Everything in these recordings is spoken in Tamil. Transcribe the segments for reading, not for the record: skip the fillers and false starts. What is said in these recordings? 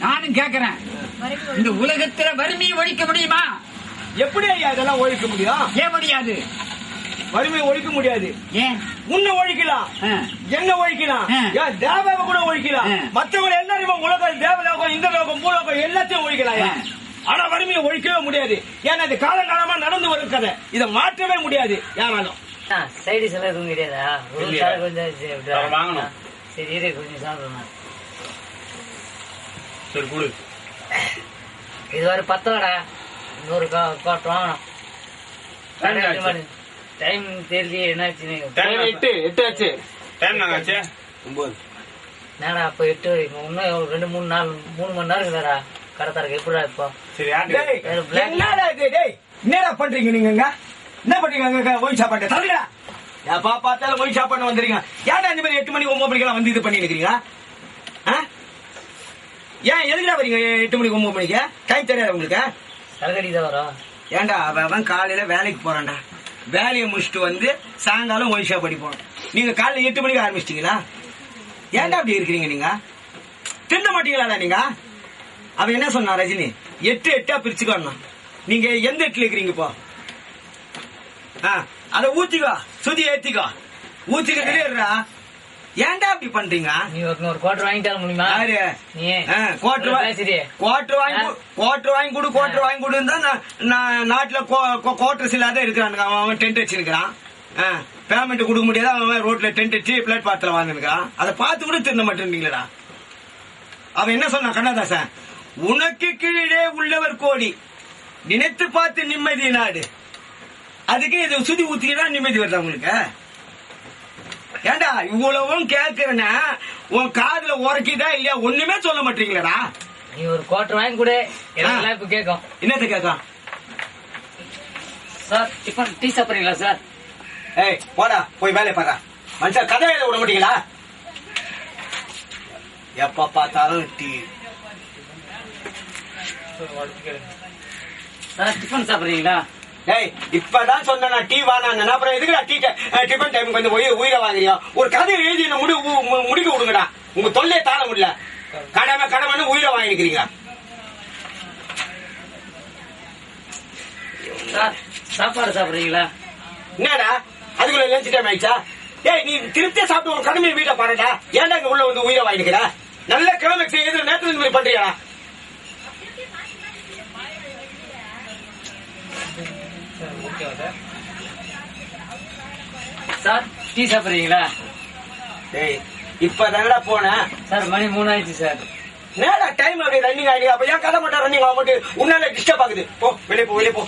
நானும் கேக்குறேன், இந்த உலகத்துல வறுமையை ஒழிக்க முடியுமா? எப்படி ஐயா இதெல்லாம் ஒழிக்க முடியும்? ஏன் முடியாது? வறுமையை ஒழிக்க முடியாது. ஏன்? உன்னை ஒழிக்கலாம், என்ன ஒழிக்கலாம், தேவாவை கூட ஒழிக்கலாம், மற்றவங்க எல்லாரும் உலகம் தேவலோகம் இந்த லோகம் பூலோகம் எல்லாத்தையும் ஒழிக்கலாம். ஆனா வறுமையை ஒழிக்கவே முடியாது. ஏன்னா இது காலங்காலமா நடந்து வரும் கதை, இதை மாற்றவே முடியாது யாராலும். சைடிஸ் எல்லாம் எதுவும் கிடையாதா? கொஞ்சம் வாங்கணும். சரி இரு, கொஞ்சம் சாப்பிடணும். சரி கொடு. இது வரை பத்தோடா, இன்னொரு கோட்டை வாங்கணும். டைம் தெரியல என்னாச்சு? 8 ஆச்சு. டைம் நாங்க ஆச்சு 9. என்னடா அப்ப 8 வரைக்கும் இன்னும் 2-3 நாள் 3 மணி நேரம் இருக்குதாடா கடை தரக்கு. எப்படிடா இப்போ? சரி என்னடா என்னடா பண்றீங்க நீங்க? என்ன பண்றீங்க? ஒய் சாப்பாடு தரல. எப்பா பார்த்தாலும் ஒய் சாப்பாடு வந்துருங்க. ஏன்டா இந்த மாதிரி 8 மணிக்கு 9 மணிக்கெல்லாம் வந்து இது பண்ணி இருக்கிறீங்க? ஏன் எதுக்குடா வரீங்க 8 மணிக்கு 9 மணிக்கு? டைம் தெரியாது உங்களுக்கு? சரகடி தான் வரும். ஏன்டா அவன் காலையில வேலைக்கு போறான்டா, வேலையை முடிச்சுட்டு வந்து சாயங்காலம் ஒய் சாப்பாடு போறோம். நீங்க காலையில 8 மணிக்கு ஆரம்பிச்சிட்டீங்களா? ஏன்டா அப்படி இருக்கிறீங்க? நீங்க திருந்த மாட்டீங்களாடா? நீங்க அவன் என்ன சொன்னா ரஜினி? 8 பிரிச்சுக்கணும். நீங்க எந்த 8ல இருக்கிறீங்க இப்போ? அத ஊத்திக்கோ, சுதி ஏத்திக்கோ, ஊத்திக்கிட்டே. ஏன்டா அப்படி பண்றீங்க? நீ ஒரு குவார்டர் வாங்கிட்டால முடியுமா? குவார்டர் வாங்கி கொடுன்னு தான் நாட்டுல குவார்டர்ஸ் இல்லாத இருக்கிறானுங்க. அவன் டென்ட் வச்சிருக்கிறான், பேமெண்ட் கொடுக்க முடியாது. அவன் ரோட்ல டென்ட் வச்சு பிளேட் பாத்துல வாங்கிருக்கான். அதை பார்த்து கூட திருந்த மாட்டேன்றீங்களா? அவன் என்ன சொன்னான் கண்ணதாசன்? உனக்கு கீழே உள்ளவர் கோடி, நினைத்து பார்த்து நிம்மதி நாடு. அதுக்கு இது சுதி ஊத்திக்கிட்டா நிம்மதி வருதா உங்களுக்கு? ஏண்டா இவ்வளவும் கேட்கிறேன்னா உன் காதுல உரைக்கிட்டா இல்லையா? ஒண்ணுமே சொல்ல மாட்டீங்களா? நீ ஒரு குவார்டர் வாங்கி கூட எல்லாம் இப்ப கேட்கும். என்னத்த கேட்கும்? சார் டிஃபன் டீ சாப்பிடுறீங்களா சார்? ஏய் போடா, போய் வேலை பாரு. மனுஷன் கதை எழுத விட மாட்டீங்களா? எப்ப பார்த்தாலும் டீ. சார் டிஃபன் சாப்பிடுறீங்களா? ஏய் இப்பதான் சொன்ன டீ வாங்க. அப்புறம் எதுக்குடா டீ டிஃபன் டைம் கொஞ்சம் உயிரை வாங்குறியா? ஒரு கதை எழுதி முடிக்க விடுங்கடா. உங்க தொல்லையை தாழ முடியல. கடமை உயிரை வாங்கிக்கிறீங்க. சாப்பாடு சாப்பிடுறீங்களா? என்னடா அதுக்குள்ள லஞ்ச் டைம் ஆயிடுச்சா? ஏய் நீ திருப்தியா சாப்பிட்டு உன் கடமையை வீட்டை பாருடா. ஏன்டா இங்க உள்ள வந்து உயிரை வாங்கிக்கிற? நல்ல கிளைமேக்ஸ் எதிர நேரத்துல இந்த மாதிரி பண்றியா? சார் டீ சாப்பிடுறீங்களா? ஏய் இப்பதானடா போன சார், மணி 3 ஆயிடுச்சு சார். நேரா டைம் அப்படி ரன்னிங் ஆயிடுங்க. அப்ப ஏன் கதை மட்டும் ரன்னிங் ஆக மாட்டேன்? உன்னால டிஸ்டர்ப் ஆகுது. போ வெளியே போ, வெளியே போ.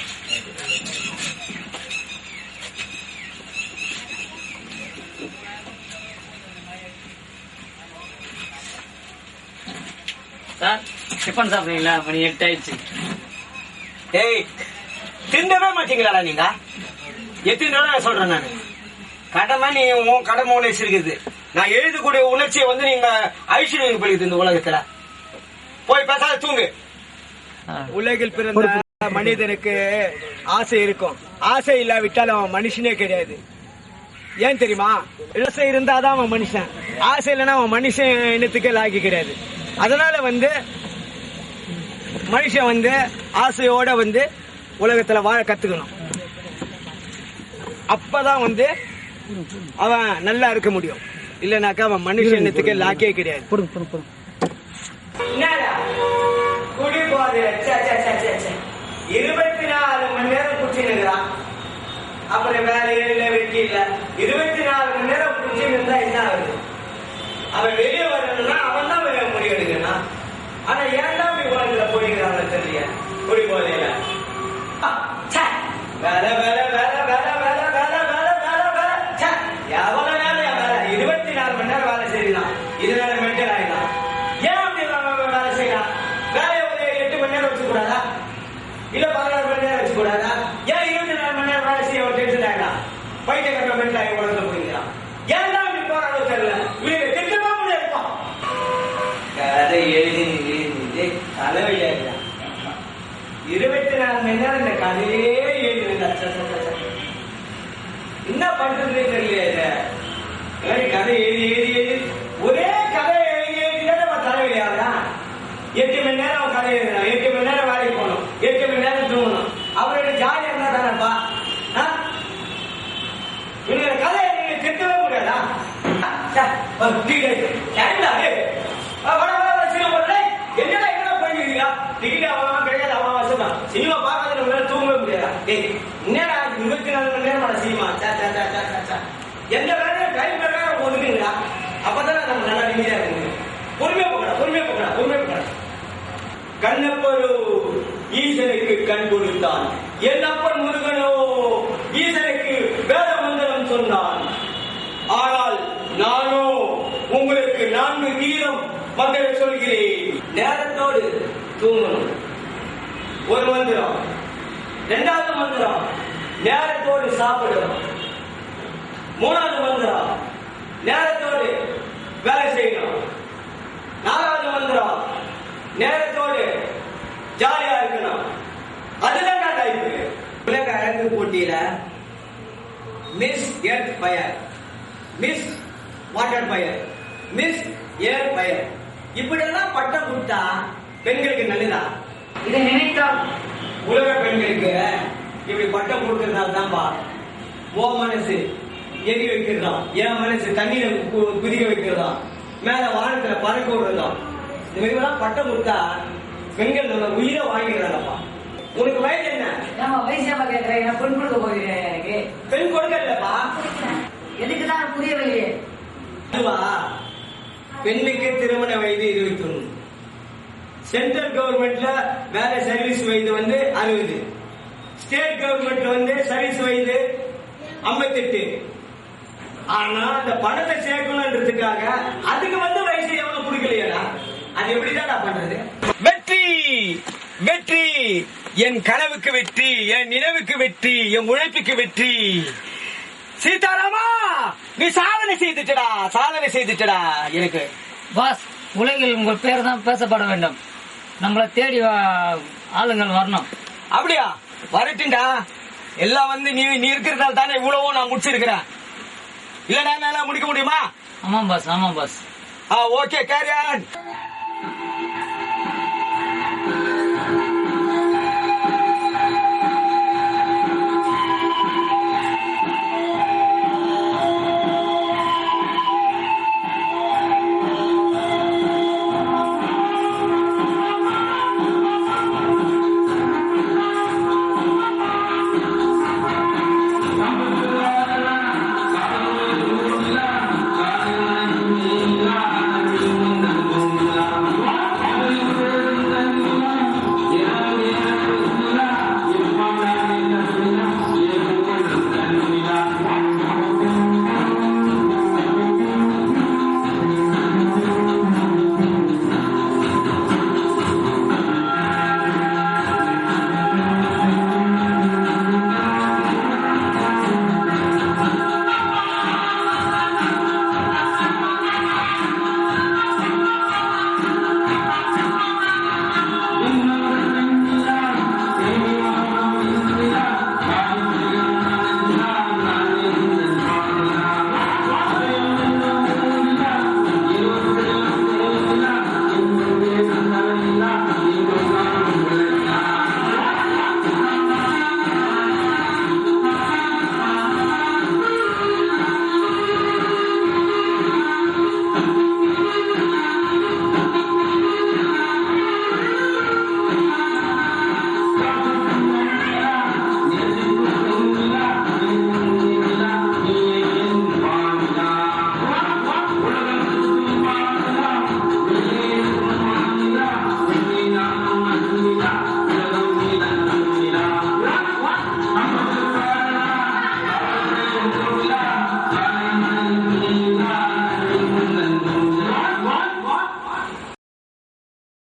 சார் டிஃபன் சாப்பிடுறீங்களா? மணி 8 ஆயிடுச்சு. ஏய் திண்டவே மாட்டீங்களா நீங்க? எத்தனை தடவை சொல்றேன் நான், கடமை நீ உன் கடமை உணர்ச்சி இருக்குது. நான் எழுதக்கூடிய உணர்ச்சியை வந்து நீங்க ஐஸ்வர்யம் பழிக்குது இந்த உலகத்துல. போய் பேசாத தூங்கு. உலகில் பிறந்த மனிதனுக்கு ஆசை இருக்கும். ஆசை இல்லாவிட்டால் அவன் மனுஷனே கிடையாது. ஏன் தெரியுமா? ஆசை இருந்தாதான் அவன் மனுஷன். ஆசை இல்லைன்னா அவன் மனுஷன் இனத்துக்கே லாக்கி கிடையாது. அதனால வந்து மனுஷன் வந்து ஆசையோட வந்து உலகத்துல வாழ கத்துக்கணும். அப்பதான் வந்து அவன் நல்லா இருக்க முடியும். இல்லனாக்கா அவன் மனுஷ இனத்துக்கே லாக்கே கிடையாது. குடி போது 24 மணி நேரம் குடிச்சுக்கிறான். அப்புறம் வேற இல்ல வெட்டி இல்ல. 24 மணி நேரம் குடிச்சுன்னு இருந்தா என்ன ஆகுது? அவன் வெளியே வரணும்னா அவன் தான் முடிவு எடுக்கணும். ஆனா ஏன்டா உலகத்துல போயிருக்கிறாங்க தெரியல. குடி போதையில வேலை வேலை வேலை வேலை வேலை வேலை வேலை வேலை வேலை எவ்வளவு வேலை 24 மணி நேரம் வேலை செய்யலாம். இதனால மென்டல் ஆயிடலாம். ஏன் அப்படி வேலை செய்யலாம்? வேலையை ஒரு 8 மணி நேரம் வச்சு கூடாதா? இல்ல 16 மணி நேரம் வச்சு கூடாதா? ஏன் 24 மணி நேரம் வேலை செய்ய ஒரு டென்ஷன் ஆகிடலாம்? பைத்தியக்காரங்க மென்டல் ஆகி உலகத்துல போயிருக்கலாம். ஏன் தான் இப்படி போறாலும் தெரியல. இவங்க திட்டமா கூட இருக்கும். கதை எழுதி தலைவலியா 24 மணி நேரம் இந்த கதையே எழுதுங்க. என்ன பண்றதுன்னு தெரியல. கதை எழுதி எழுதி எழுதி ஒரே கதை எழுதி எழுதி நம்ம தலைவலி ஆகுதான். கண்ணப்பரு ஈசனுக்கு கண் கொடுத்தான். என் அப்பன் முருகனோ ஈசனுக்கு வேத மந்திரம் சொன்னான். ஆனால் நானோ உங்களுக்கு 4 கீதம் மந்திரம் சொல்கிறேன். நேரத்தோடு தூங்கணும், ஒரு மந்திரம். 2வது மந்திரம், நேரத்தோடு சாப்பிடணும். 3வது மந்திரம், நேரத்தோடு வேலை செய்யணும். 4வது மந்திரம், நேரத்தோடு ஜாலியா இருக்கணும். அதுதான் டைப். உலக அழகு போட்டியில miss earth fire, miss water fire, miss air fire இப்படியெல்லாம் பட்டம் கொடுத்தா பெண்களுக்கு நல்லதா? இதை நினைத்தால் உலக பெண்களுக்கு இப்படி பட்டம் கொடுக்கறதால தான்பா ஓ மனசு எரி வைக்கிறதா, என் மனசு தண்ணியில குதிக்க வைக்கிறதா, மேல வானத்துல பறக்க விடுறதா. இந்த மாதிரிலாம் பட்டம் கொடுத்தா பெண்கள் நம்ம உயிரை வாங்கிடுறாங்கப்பா. உனக்கு வயசு என்ன? ஏமா வயசாம கேட்கிறேன், நான் பெண் கொடுக்க போகிறேன். எனக்கு பெண் கொடுக்க இல்லப்பா. எதுக்குதான் புரியவில்லையே. அதுவா, பெண்ணுக்கு திருமண வயது 21. சென்ட்ரல் கவர்மெண்ட்ல வேற சர்வீஸ் வயது 60. ஸ்டேட் கவர்மெண்ட்ல சர்வீஸ் வயது 58. ஆனா அந்த பணத்தை சேர்க்கணும்ன்றதுக்காக அதுக்கு வயசு எவ்வளவு கொடுக்கலையா? அது எப்படிதான் பண்றது? வெற்றி, வெற்றி, என் கனவுக்கு வெற்றி, என் நினைவுக்கு வெற்றி, என் உழைப்புக்கு வெற்றி. சீதாராமா, நீ சாதனை செய்துட்டடா, சாதனை செய்துட்டடா. எனக்கு பாஸ், உலகில் உங்கள் பேர் தான் பேசப்பட வேண்டும். நம்மளை தேடி ஆளுங்கள் வரணும். அப்படியா? வரட்டுண்டா. எல்லாம் நீ இருக்கிறதால தானே இவ்வளவோ நான் முடிச்சிருக்கிறேன். இல்லடா, என்னால முடிக்க முடியுமா? ஆமாம் பாஸ், ஆமாம் பாஸ். Okay, carry on.